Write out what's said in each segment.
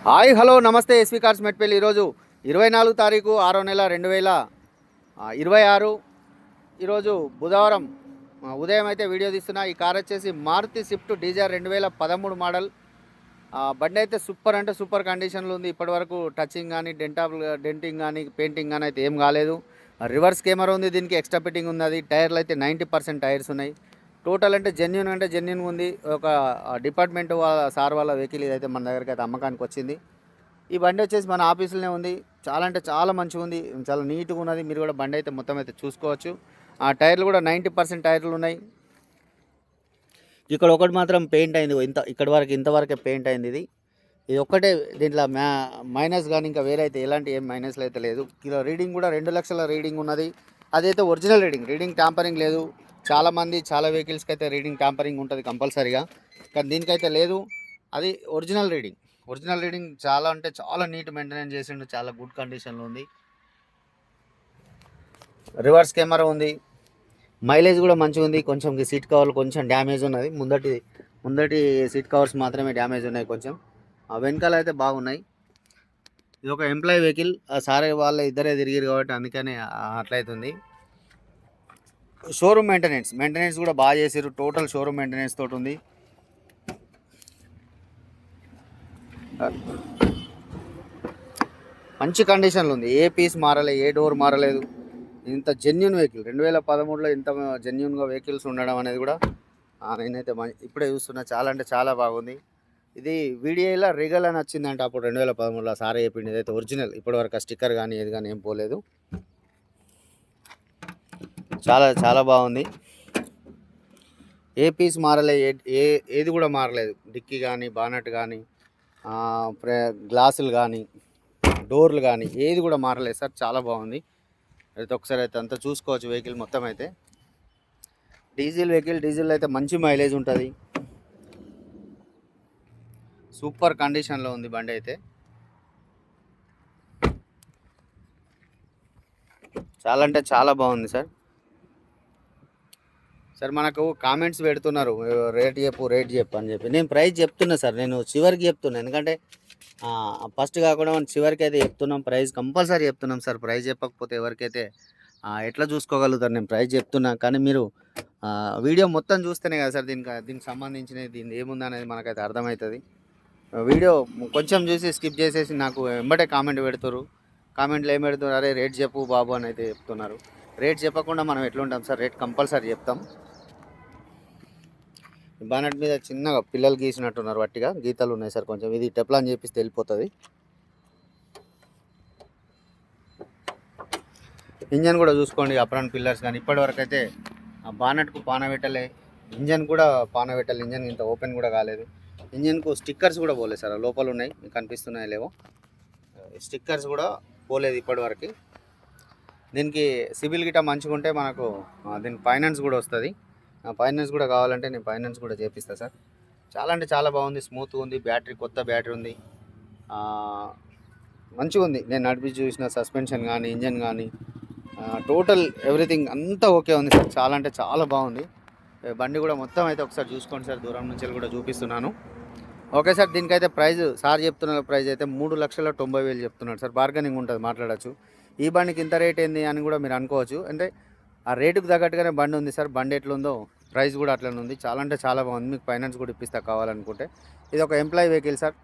Hi hello నమస్తే SV cars Metpally. ఈరోజు 24 తారీఖు 6వ నెల 2026. ఈరోజు బుధవారం ఉదయం అయితే వీడియో తీస్తున్నా. ఈ కార్ వచ్చేసి మారుతి స్విఫ్ట్ డీజర్ 2013 మోడల్. బండి అయితే సూపర్ అంటే సూపర్ కండిషన్లో ఉంది. ఇప్పటివరకు టచింగ్ కానీ డెంటింగ్ కానీ పెయింటింగ్ కానీ అయితే ఏం కాలేదు. రివర్స్ కెమెరా ఉంది, దీనికి ఎక్స్ట్రా ఫిట్టింగ్ ఉంది. టైర్లు అయితే 90% టైర్స్ ఉన్నాయి. టోటల్ అంటే జెన్యున్ ఉంది. ఒక డిపార్ట్మెంట్ సార్ వాళ్ళ వెహికల్ ఇదైతే మన దగ్గరికి అయితే అమ్మకానికి వచ్చింది. ఈ బండి వచ్చేసి మన ఆఫీసులోనే ఉంది. చాలా అంటే చాలా మంచిగా ఉంది, చాలా నీట్గా ఉన్నది. మీరు కూడా బండి అయితే మొత్తం అయితే చూసుకోవచ్చు. ఆ టైర్లు కూడా 90% టైర్లు ఉన్నాయి. ఇక్కడ ఒకటి మాత్రం పెయింట్ అయింది, ఇంతవరకే పెయింట్ అయింది. ఇది ఒక్కటే దీంట్లో మైనస్ కానీ ఇంకా వేరే అయితే ఎలాంటి ఏం మైనస్లు అయితే లేదు. కిలో రీడింగ్ కూడా 2 లక్షల రీడింగ్ ఉన్నది. అదైతే ఒరిజినల్ రీడింగ్ ట్యాంపరింగ్ లేదు. చాలా వెహికల్స్కి అయితే రీడింగ్ ట్యాంపరింగ్ ఉంటుంది కంపల్సరీగా, కానీ దీనికైతే లేదు. అది ఒరిజినల్ రీడింగ్ చాలా అంటే చాలా నీట్ మెయింటెనెన్స్ చేసిండు, చాలా గుడ్ కండిషన్లో ఉంది. రివర్స్ కెమెరా ఉంది, మైలేజ్ కూడా మంచిగా ఉంది. కొంచెం సీట్ కవర్లు కొంచెం డ్యామేజ్ ఉన్నది. ముందటి సీట్ కవర్స్ మాత్రమే డ్యామేజ్ ఉన్నాయి. కొంచెం వెనకాల అయితే బాగున్నాయి. ఇది ఒక ఎంప్లాయీ వెహికల్. సారే వాళ్ళ ఇద్దరే తిరిగారు కాబట్టి అందుకనే అట్లయితుంది. షోరూమ్ మెయింటెనెన్స్ కూడా బాగా చేసారు. టోటల్ షోరూమ్ మెయింటెనెన్స్ తోటి ఉంది. మంచి కండిషన్లో ఉంది. ఏ పీస్ మారలేదు, ఏ డోర్ మారలేదు. ఇంత జెన్యున్ వెహికల్ 2013లో ఇంత జెన్యున్గా వెహికల్స్ ఉండడం అనేది కూడా నేనైతే ఇప్పుడే చూస్తున్నా. చాలా అంటే చాలా బాగుంది. ఇది వీడియోలో రిగల్ అని వచ్చిందంటే అప్పుడు 2013లో సారే చెప్పింది. ఇదైతే ఒరిజినల్. ఇప్పటివరకు స్టిక్కర్ కానీ ఏది కానీ ఏం పోలేదు. చాలా చాలా బాగుంది. ఏ పీస్ మారలే, ఏది కూడా మారలేదు. డిక్కీ కానీ బానట్ కానీ గ్లాసులు కానీ డోర్లు కానీ ఏది కూడా మారలేదు సార్. చాలా బాగుంది. అయితే ఒకసారి అయితే అంతా చూసుకోవచ్చు. వెహికల్ మొత్తం అయితే డీజిల్ అయితే మంచి మైలేజ్ ఉంటుంది. సూపర్ కండిషన్లో ఉంది బండి అయితే. చాలా అంటే చాలా బాగుంది సార్. మనకు కామెంట్స్ పెడుతున్నారు, రేట్ చెప్పు అని చెప్పి. నేను ప్రైస్ చెప్తున్నా సార్, నేను చివరికి చెప్తున్నా. ఎందుకంటే ఫస్ట్ కాకుండా మనం చివరికి అయితే చెప్తున్నాం. ప్రైస్ కంపల్సరీ చెప్తున్నాం సార్. ప్రైస్ చెప్పకపోతే ఎవరికైతే ఎట్లా చూసుకోగలుగుతారు. నేను ప్రైస్ చెప్తున్నా, కానీ మీరు వీడియో మొత్తం చూస్తేనే కదా సార్ దీనికి సంబంధించినది, దీని ఏముంది అనేది మనకైతే అర్థమవుతుంది. వీడియో కొంచెం చూసి స్కిప్ చేసేసి నాకు వెంబడే కామెంట్ పెడుతున్నారు. కామెంట్లు ఏం పెడుతున్నారు, అరే రేట్ చెప్పు బాబు అని అయితే చెప్తున్నారు. రేట్ చెప్పకుండా మనం ఎట్లా ఉంటాం సార్? రేట్ కంపల్సరీ చెప్తాం. బానట్ మీద చిన్నగా పిల్లలు గీసినట్టున్నారు, వట్టిగా గీతలు ఉన్నాయి సార్. కొంచెం ఇది టెప్లాన్ చేపిస్తే వెళ్ళిపోతుంది. ఇంజన్ కూడా చూసుకోండి. అప్రాన్ పిల్లర్స్ కానీ ఇప్పటివరకు అయితే బానట్కు పాన పెట్టలే, ఇంజన్ కూడా పాన పెట్టాలి. ఇంజన్ ఇంత ఓపెన్ కూడా కాలేదు. ఇంజన్కు స్టిక్కర్స్ కూడా పోలేదు సార్. లోపల ఉన్నాయి, మీకు కనిపిస్తున్నాయి లేవో. స్టిక్కర్స్ కూడా పోలేదు ఇప్పటివరకు. దీనికి సిబిల్ గిట్ట మంచిగా ఉంటే మనకు దీనికి ఫైనాన్స్ కూడా వస్తుంది. ఫైనాన్స్ కూడా కావాలంటే నేను ఫైనాన్స్ కూడా చేపిస్తాను సార్. చాలా అంటే చాలా బాగుంది, స్మూత్గా ఉంది. కొత్త బ్యాటరీ ఉంది, మంచిగా ఉంది. నేను నడిపించి చూసిన సస్పెన్షన్ కానీ ఇంజన్ కానీ టోటల్ ఎవ్రీథింగ్ అంతా ఓకే ఉంది సార్. చాలా అంటే చాలా బాగుంది. బండి కూడా మొత్తం అయితే ఒకసారి చూసుకోండి సార్. దూరం నుంచి కూడా చూపిస్తున్నాను. Okay sir. దీనికైతే ప్రైస్ సార్ చెప్తున్న ప్రైస్ అయితే 3,90,000 చెప్తున్నాడు సార్. బార్గెనింగ్ ఉంటుంది, మాట్లాడచ్చు. ఈ బండికి ఇంత రేట్ ఏంది అని కూడా మీరు అనుకోవచ్చు. అంటే ఆ రేటుకు తగ్గట్టుగానే బండి ఉంది సార్. బండి ఎట్లుందో ప్రైస్ కూడా అట్లనే ఉంది. చాలా అంటే చాలా బాగుంది. మీకు ఫైనాన్స్ కూడా ఇప్పిస్తా కావాలనుకుంటే. ఇది ఒక employee vehicle sir.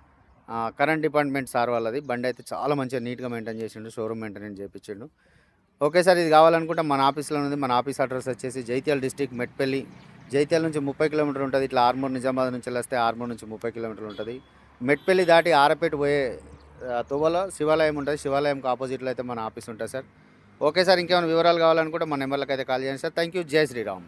Current department sir వాళ్ళది. బండి అయితే చాలా మంచిగా నీట్గా మెయింటైన్ చేసిండు, షోరూమ్ మెయింటెనెన్స్ చేయించిండు. Okay sir. ఇది కావాలనుకుంటే మన ఆఫీస్లో ఉంది. మన ఆఫీస్ అడ్రస్ వచ్చేసి జైత్యాల డిస్టిక్ మెట్పల్లి. జైత్యాల నుంచి 30 కిలోమీటర్లు ఉంటుంది. ఇట్లా ఆర్మూర్ నిజామాబాద్ నుంచి వస్తే ఆర్మూర్ నుంచి 30 కిలోమీటర్లు ఉంటుంది. మెట్పల్లి దాటి ఆరపేట పోయే తువ్వలో శివాలయం ఉంటుంది. శివాలయంకి ఆపోజిట్లో అయితే మన ఆఫీస్ ఉంటుంది సార్. Okay sir. ఇంకేమైనా వివరాలు కావాలనుకుంటే మన నెంబర్లకు అయితే కాల్ చేయండి సార్. Thank you. జై శ్రీరామ్.